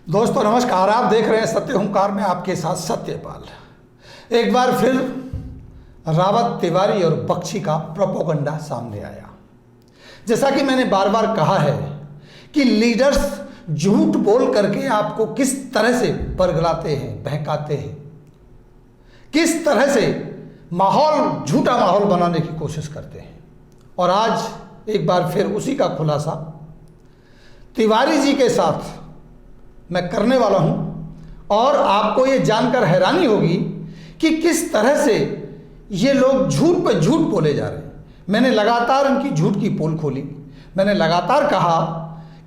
दोस्तों नमस्कार, आप देख रहे हैं सत्य हुंकार में आपके साथ सत्यपाल। एक बार फिर रावत, तिवारी और बख्शी का प्रोपोगंडा सामने आया। जैसा कि मैंने बार बार कहा है कि लीडर्स झूठ बोल करके आपको किस तरह से बरगलाते हैं, बहकाते हैं, किस तरह से माहौल, झूठा माहौल बनाने की कोशिश करते हैं। और आज एक बार फिर उसी का खुलासा तिवारी जी के साथ मैं करने वाला हूं। और आपको ये जानकर हैरानी होगी कि किस तरह से ये लोग झूठ पे झूठ बोले जा रहे हैं। मैंने लगातार इनकी झूठ की पोल खोली। मैंने लगातार कहा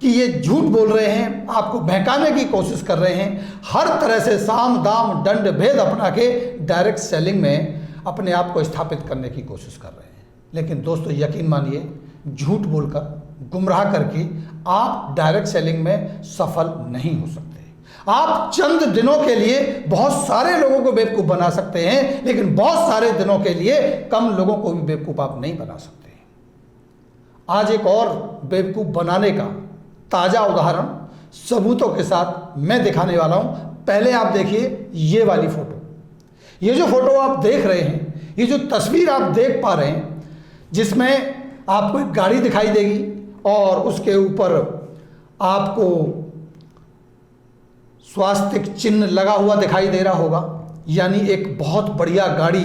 कि ये झूठ बोल रहे हैं, आपको बहकाने की कोशिश कर रहे हैं, हर तरह से साम दाम दंड भेद अपना के डायरेक्ट सेलिंग में अपने आप को स्थापित करने की कोशिश कर रहे हैं। लेकिन दोस्तों यकीन मानिए, झूठ बोलकर, गुमराह करके आप डायरेक्ट सेलिंग में सफल नहीं हो सकते। आप चंद दिनों के लिए बहुत सारे लोगों को बेवकूफ़ बना सकते हैं, लेकिन बहुत सारे दिनों के लिए कम लोगों को भी बेवकूफ़ आप नहीं बना सकते। आज एक और बेवकूफ़ बनाने का ताज़ा उदाहरण सबूतों के साथ मैं दिखाने वाला हूं। पहले आप देखिए ये वाली फोटो। ये जो फोटो आप देख रहे हैं, ये जो तस्वीर आप देख पा रहे हैं, जिसमें आपको एक गाड़ी दिखाई देगी और उसके ऊपर आपको स्वास्तिक चिन्ह लगा हुआ दिखाई दे रहा होगा। यानी एक बहुत बढ़िया गाड़ी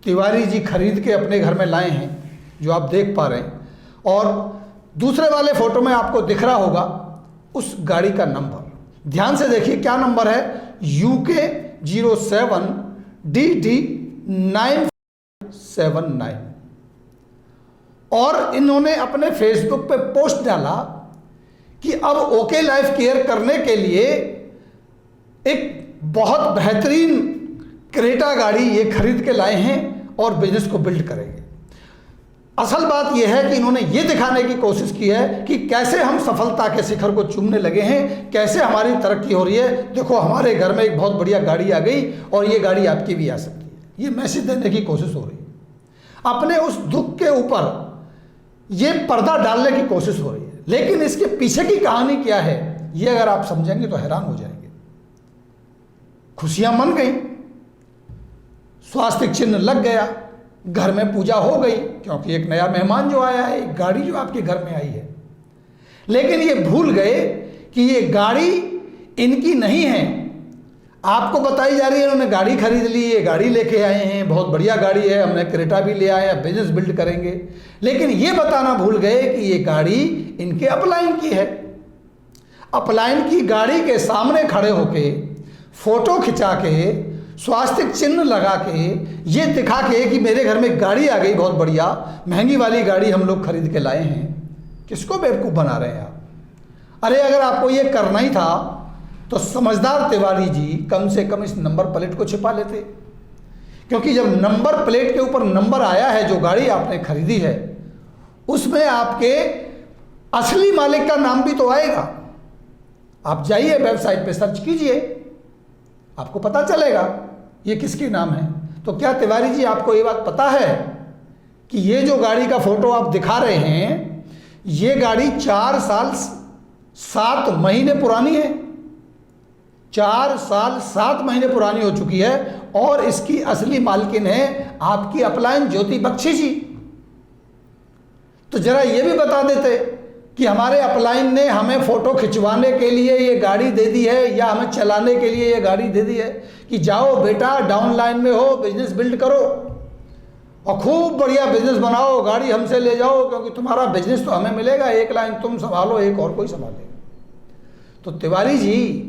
तिवारी जी खरीद के अपने घर में लाए हैं, जो आप देख पा रहे हैं। और दूसरे वाले फोटो में आपको दिख रहा होगा उस गाड़ी का नंबर। ध्यान से देखिए क्या नंबर है, UK 07DD 979। और इन्होंने अपने फेसबुक पे पोस्ट डाला कि अब ओके लाइफ केयर करने के लिए एक बहुत बेहतरीन क्रेटा गाड़ी ये खरीद के लाए हैं और बिजनेस को बिल्ड करेंगे। असल बात यह है कि इन्होंने ये दिखाने की कोशिश की है कि कैसे हम सफलता के शिखर को चूमने लगे हैं, कैसे हमारी तरक्की हो रही है। देखो, हमारे घर में एक बहुत बढ़िया गाड़ी आ गई और ये गाड़ी आपकी भी आ सकती है। ये मैसेज देने की कोशिश हो रही है। अपने उस दुख के ऊपर ये पर्दा डालने की कोशिश हो रही है। लेकिन इसके पीछे की कहानी क्या है, ये अगर आप समझेंगे तो हैरान हो जाएंगे। खुशियां मन गई, स्वास्तिक चिन्ह लग गया, घर में पूजा हो गई, क्योंकि एक नया मेहमान जो आया है, एक गाड़ी जो आपके घर में आई है। लेकिन ये भूल गए कि ये गाड़ी इनकी नहीं है। आपको बताई जा रही है इन्होंने गाड़ी खरीद ली, ये गाड़ी लेके आए हैं, बहुत बढ़िया गाड़ी है, हमने क्रेटा भी ले आए हैं, बिजनेस बिल्ड करेंगे। लेकिन ये बताना भूल गए कि ये गाड़ी इनके अपलाइन की है। अपलाइन की गाड़ी के सामने खड़े होके फोटो खिंचा के, स्वास्तिक चिन्ह लगा के, ये दिखा के कि मेरे घर में गाड़ी आ गई, बहुत बढ़िया महंगी वाली गाड़ी हम लोग खरीद के लाए हैं। किसको बेवकूफ़ बना रहे हैं आप? अरे अगर आपको ये करना ही था तो समझदार तिवारी जी कम से कम इस नंबर प्लेट को छिपा लेते। क्योंकि जब नंबर प्लेट के ऊपर नंबर आया है, जो गाड़ी आपने खरीदी है, उसमें आपके असली मालिक का नाम भी तो आएगा। आप जाइए वेबसाइट पे सर्च कीजिए, आपको पता चलेगा ये किसके नाम है। तो क्या तिवारी जी आपको ये बात पता है कि ये जो गाड़ी का फोटो आप दिखा रहे हैं, ये गाड़ी 4 साल 7 महीने पुरानी है। 4 साल 7 महीने पुरानी हो चुकी है और इसकी असली मालकिन है आपकी अपलाइन ज्योति बख्शी जी। तो जरा ये भी बता देते कि हमारे अपलाइन ने हमें फोटो खिंचवाने के लिए ये गाड़ी दे दी है, या हमें चलाने के लिए ये गाड़ी दे दी है कि जाओ बेटा, डाउन लाइन में हो, बिजनेस बिल्ड करो और खूब बढ़िया बिजनेस बनाओ, गाड़ी हमसे ले जाओ, क्योंकि तुम्हारा बिजनेस तो हमें मिलेगा, एक लाइन तुम संभालो, एक और कोई संभालेगा। तो तिवारी जी,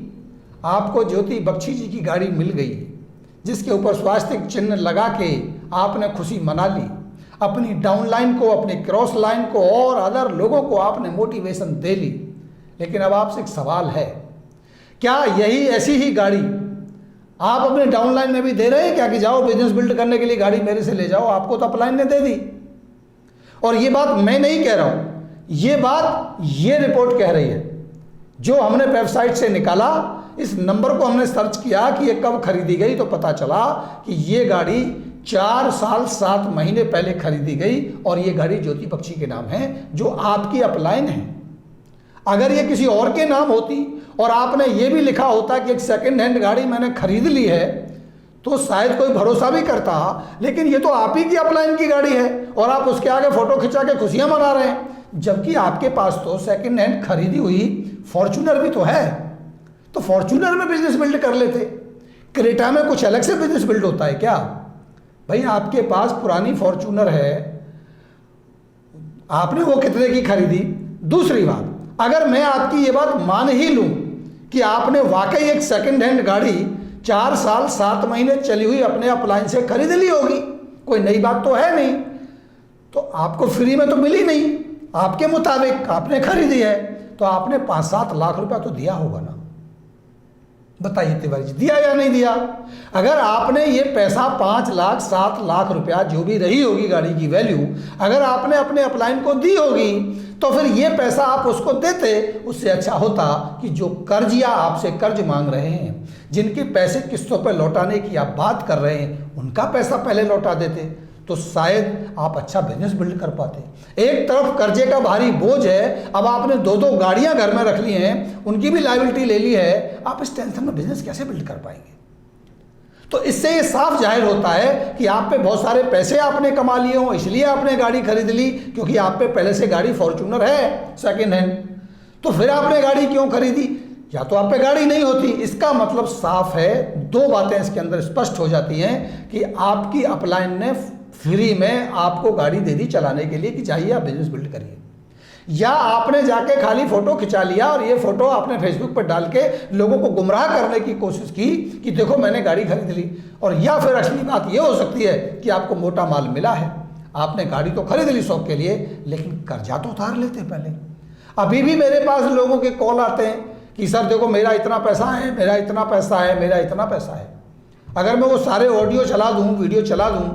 आपको ज्योति बख्शी जी की गाड़ी मिल गई, जिसके ऊपर स्वास्तिक चिन्ह लगा के आपने खुशी मना ली। अपनी डाउन लाइन को, अपनी क्रॉस लाइन को और अदर लोगों को आपने मोटिवेशन दे ली। लेकिन अब आपसे एक सवाल है, क्या यही ऐसी ही गाड़ी आप अपने डाउन लाइन में भी दे रहे हैं क्या कि जाओ बिजनेस बिल्ड करने के लिए गाड़ी मेरे से ले जाओ? आपको तो अपलाइन ने दे दी। और ये बात मैं नहीं कह रहा हूं, ये बात ये रिपोर्ट कह रही है, जो हमने वेबसाइट से निकाला। इस नंबर को हमने सर्च किया कि ये कब खरीदी गई, तो पता चला कि ये गाड़ी 4 साल 7 महीने पहले खरीदी गई और ये गाड़ी ज्योति बख्शी के नाम है, जो आपकी अपलाइन है। अगर ये किसी और के नाम होती और आपने ये भी लिखा होता कि एक सेकंड हैंड गाड़ी मैंने खरीद ली है, तो शायद कोई भरोसा भी करता। लेकिन ये तो आप ही की अपलाइन की गाड़ी है और आप उसके आगे फोटो खिंचा के खुशियां मना रहे हैं, जबकि आपके पास तो सेकंड हैंड खरीदी हुई फॉर्च्यूनर भी तो है। तो फॉर्च्यूनर में बिजनेस बिल्ड कर लेते, क्रेटा में कुछ अलग से बिजनेस बिल्ड होता है क्या? भाई आपके पास पुरानी फॉर्च्यूनर है, आपने वो कितने की खरीदी? दूसरी बात, अगर मैं आपकी ये बात मान ही लूं कि आपने वाकई एक सेकंड हैंड गाड़ी 4 साल 7 महीने चली हुई अपने अपलाइन से खरीद ली होगी, कोई नई बात तो है नहीं, तो आपको फ्री में तो मिली नहीं, आपके मुताबिक आपने खरीदी है, तो आपने 5-7 लाख रुपया तो दिया होगा ना। बताइए तिवारी जी, दिया या नहीं दिया? अगर आपने ये पैसा 5 लाख 7 लाख रुपया जो भी रही होगी गाड़ी की वैल्यू, अगर आपने अपने अपलाइन को दी होगी, तो फिर ये पैसा आप उसको देते। उससे अच्छा होता कि जो कर्जिया आपसे कर्ज मांग रहे हैं, जिनके पैसे किस्तों पर लौटाने की आप बात कर रहे हैं, उनका पैसा पहले लौटा देते, तो शायद आप अच्छा बिजनेस बिल्ड कर पाते। एक तरफ कर्जे का भारी बोझ है, अब आपने 2-2 गाड़ियां घर में रख ली हैं, उनकी भी लायबिलिटी ले ली है, आप इस टेंशन में बिजनेस कैसे बिल्ड कर पाएंगे? तो इससे ये साफ जाहिर होता है कि आप पे बहुत सारे पैसे आपने कमा लिए हों, इसलिए आपने गाड़ी खरीद ली, क्योंकि आप पे पहले से गाड़ी फॉर्च्यूनर है सेकेंड हैंड। तो फिर आपने गाड़ी क्यों खरीदी? या तो आप पे गाड़ी नहीं होती। इसका मतलब साफ है, 2 बातें इसके अंदर स्पष्ट हो जाती हैं कि आपकी अपलाइन ने फ्री में आपको गाड़ी दे दी चलाने के लिए कि जाइए आप बिजनेस बिल्ड करिए, या आपने जाके खाली फोटो खिंचा लिया और ये फोटो आपने फेसबुक पर डाल के लोगों को गुमराह करने की कोशिश की कि देखो मैंने गाड़ी खरीद ली। और या फिर असली बात ये हो सकती है कि आपको मोटा माल मिला है, आपने गाड़ी तो खरीद ली शौक के लिए, लेकिन कर्जा तो उतार लेते पहले। अभी भी मेरे पास लोगों के कॉल आते हैं कि सर देखो मेरा इतना पैसा है, मेरा इतना पैसा है, मेरा इतना पैसा है। अगर मैं वो सारे ऑडियो चला दूँ, वीडियो चला दूँ,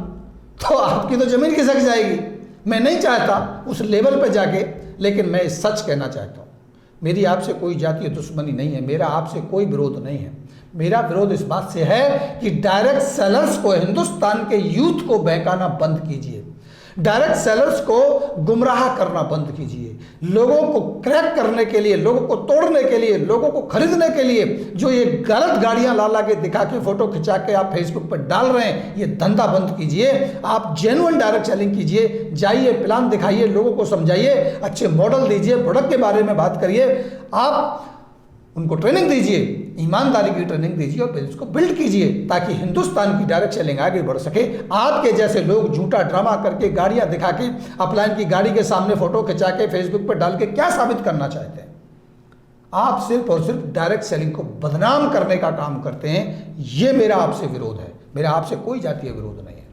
तो आपकी तो ज़मीन खिसक जाएगी। मैं नहीं चाहता उस लेवल पे जाके, लेकिन मैं सच कहना चाहता हूँ, मेरी आपसे कोई जातीय दुश्मनी नहीं है, मेरा आपसे कोई विरोध नहीं है। मेरा विरोध इस बात से है कि डायरेक्ट सेलर्स को, हिंदुस्तान के यूथ को बहकाना बंद कीजिए, डायरेक्ट सेलर्स को गुमराह करना बंद कीजिए। लोगों को क्रैक करने के लिए, लोगों को तोड़ने के लिए, लोगों को खरीदने के लिए जो ये गलत गाड़ियां ला के दिखा के फोटो खिंचा के आप फेसबुक पर डाल रहे हैं, ये धंधा बंद कीजिए। आप जेन्युइन डायरेक्ट सेलिंग कीजिए, जाइए प्लान दिखाइए, लोगों को समझाइए, अच्छे मॉडल दीजिए, प्रोडक्ट के बारे में बात करिए, आप उनको ट्रेनिंग दीजिए, ईमानदारी की ट्रेनिंग दीजिए और बिजनेस को बिल्ड कीजिए, ताकि हिंदुस्तान की डायरेक्ट सेलिंग आगे बढ़ सके। आपके जैसे लोग झूठा ड्रामा करके, गाड़ियां दिखा के, अपलाइन की गाड़ी के सामने फोटो खिंचा के फेसबुक पर डाल के क्या साबित करना चाहते हैं? आप सिर्फ और सिर्फ डायरेक्ट सेलिंग को बदनाम करने का काम करते हैं। ये मेरा आपसे विरोध है, मेरा आपसे कोई जातीय विरोध नहीं है।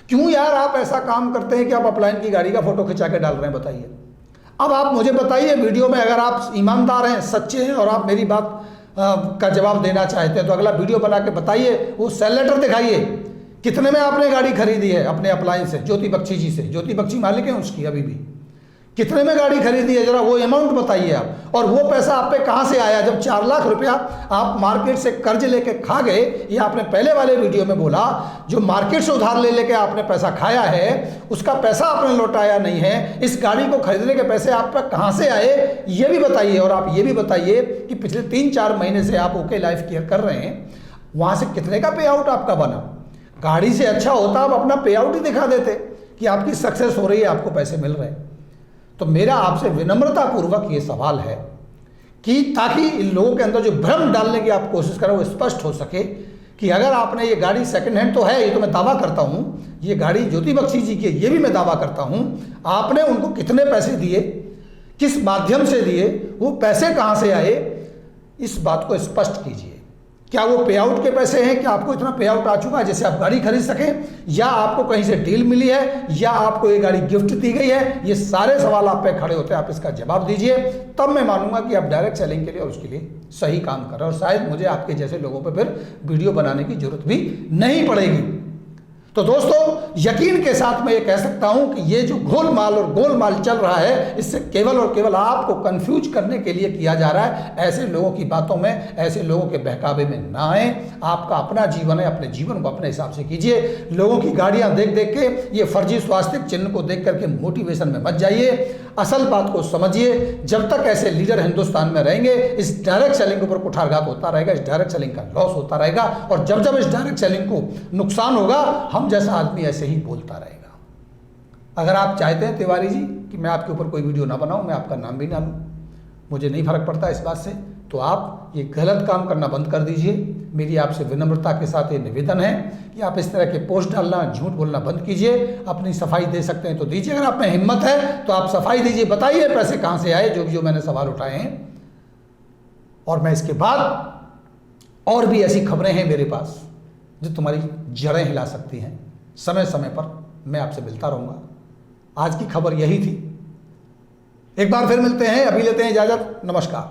क्यों यार आप ऐसा काम करते हैं कि आप अपलाइन की गाड़ी का फोटो खिंचा के डाल रहे हैं? बताइए। अब आप मुझे बताइए वीडियो में, अगर आप ईमानदार हैं, सच्चे हैं और आप मेरी बात का जवाब देना चाहते हैं, तो अगला वीडियो बना के बताइए, वो सेल लेटर दिखाइए, कितने में आपने गाड़ी खरीदी है अपने अपलाइन से, ज्योति बख्शी जी से। ज्योति बख्शी मालिक है उसकी, अभी भी कितने में गाड़ी खरीदी है, जरा वो अमाउंट बताइए आप। और वो पैसा आप पे कहाँ से आया? जब 4 लाख रुपया आप मार्केट से कर्ज लेके खा गए, ये आपने पहले वाले वीडियो में बोला, जो मार्केट से उधार ले लेके आपने पैसा खाया है, उसका पैसा आपने लौटाया नहीं है। इस गाड़ी को खरीदने के पैसे आप पे कहाँ से आए, ये भी बताइए। और आप ये भी बताइए कि पिछले 3-4 महीने से आप ओके लाइफ केयर कर रहे हैं, वहाँ से कितने का पे आउट आपका बना? गाड़ी से अच्छा होता आप अपना पे आउट ही दिखा देते कि आपकी सक्सेस हो रही है, आपको पैसे मिल रहे हैं। तो मेरा आपसे विनम्रतापूर्वक ये सवाल है कि ताकि इन लोगों के अंदर जो भ्रम डालने की आप कोशिश करें वो स्पष्ट हो सके कि अगर आपने ये गाड़ी सेकंड हैंड तो है, ये तो मैं दावा करता हूँ, ये गाड़ी ज्योति बख्शी जी की है, ये भी मैं दावा करता हूँ। आपने उनको कितने पैसे दिए, किस माध्यम से दिए, वो पैसे कहाँ से आए, इस बात को स्पष्ट कीजिए। क्या वो पे आउट के पैसे हैं, क्या आपको इतना पे आउट आ चुका है जिससे आप गाड़ी खरीद सकें, या आपको कहीं से डील मिली है, या आपको ये गाड़ी गिफ्ट दी गई है? ये सारे सवाल आप पे खड़े होते हैं, आप इसका जवाब दीजिए, तब मैं मानूंगा कि आप डायरेक्ट सेलिंग के लिए और उसके लिए सही काम कर रहे हैं, और शायद मुझे आपके जैसे लोगों पर फिर वीडियो बनाने की जरूरत भी नहीं पड़ेगी। तो दोस्तों यकीन के साथ मैं ये कह सकता हूं कि ये जो घोलमाल और गोलमाल चल रहा है, इससे केवल और केवल आपको कंफ्यूज करने के लिए किया जा रहा है। ऐसे लोगों की बातों में, ऐसे लोगों के बहकावे में ना आए। आपका अपना जीवन है, अपने जीवन को अपने हिसाब से कीजिए। लोगों की गाड़ियां देख देख के, ये फर्जी स्वास्तिक चिन्ह को देख करके मोटिवेशन में मत जाइए। असल बात को समझिए। जब तक ऐसे लीडर हिंदुस्तान में रहेंगे, इस डायरेक्ट सेलिंग के ऊपर कुठारघात होता रहेगा, इस डायरेक्ट सेलिंग का लॉस होता रहेगा। और जब जब इस डायरेक्ट सेलिंग को नुकसान होगा, हम जैसा आदमी ऐसे ही बोलता रहेगा। अगर आप चाहते हैं तिवारी जी कि मैं आपके ऊपर कोई वीडियो ना बनाऊं, मैं आपका नाम भी ना लूं, मुझे नहीं फर्क पड़ता इस बात से, तो आप ये गलत काम करना बंद कर दीजिए। मेरी आपसे विनम्रता के साथ ये निवेदन है कि आप इस तरह के पोस्ट डालना, झूठ बोलना बंद कीजिए। अपनी सफाई दे सकते हैं तो दीजिए, अगर आप में हिम्मत है तो आप सफाई दीजिए, बताइए पैसे कहाँ से आए, जो मैंने सवाल उठाए हैं। और मैं इसके बाद और भी ऐसी खबरें हैं मेरे पास जो तुम्हारी जड़ें हिला सकती हैं। समय समय पर मैं आपसे मिलता रहूँगा। आज की खबर यही थी। एक बार फिर मिलते हैं, अभी लेते हैं इजाज़त। नमस्कार।